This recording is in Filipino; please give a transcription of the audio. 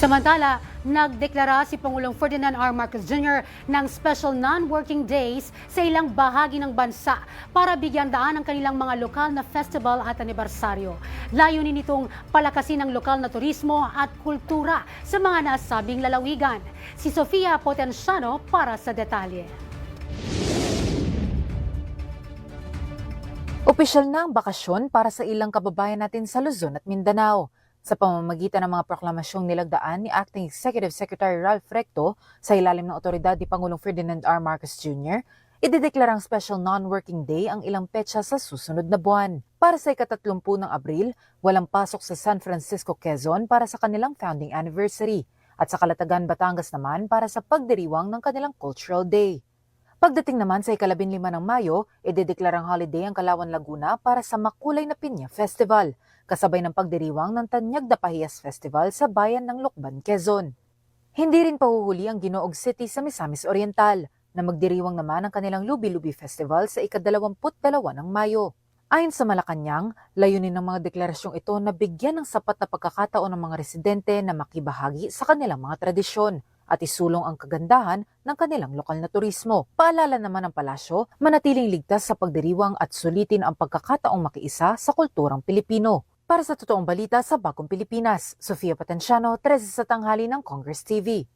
Samantala, nagdeklara si Pangulong Ferdinand R. Marcos Jr. ng special non-working days sa ilang bahagi ng bansa para bigyan daan ang kanilang mga lokal na festival at anibersaryo. Layunin nitong palakasin ang lokal na turismo at kultura sa mga nasabing lalawigan. Si Sofia Potenciano para sa detalye. Opisyal na ang bakasyon para sa ilang kababayan natin sa Luzon at Mindanao. Sa pamamagitan ng mga proklamasyong nilagdaan ni Acting Executive Secretary Ralph Recto sa ilalim ng otoridad ni Pangulong Ferdinand R. Marcos Jr., idedeklarang special non-working day ang ilang petsa sa susunod na buwan. Para sa ika-30 ng Abril, walang pasok sa San Francisco, Quezon para sa kanilang founding anniversary at sa Calatagan, Batangas naman para sa pagdiriwang ng kanilang Cultural Day. Pagdating naman sa ika-15 ng Mayo, idedeklarang holiday ang Kalawan, Laguna para sa Makulay na Piña Festival, kasabay ng pagdiriwang ng Tanyag da Pahiyas Festival sa bayan ng Lucban, Quezon. Hindi rin pahuhuli ang Ginoog City sa Misamis Oriental, na magdiriwang naman ang kanilang Lubi-Lubi Festival sa ika-22 ng Mayo. Ayon sa Malacanang, layunin ng mga deklarasyong ito na bigyan ng sapat na pagkakataon ng mga residente na makibahagi sa kanilang mga tradisyon at isulong ang kagandahan ng kanilang lokal na turismo. Paalala naman ng palasyo, manatiling ligtas sa pagdiriwang at sulitin ang pagkakataong makiisa sa kulturang Pilipino. Para sa totoong balita sa Bagong Pilipinas, Sofia Potenciano, 13 sa tanghali ng Congress TV.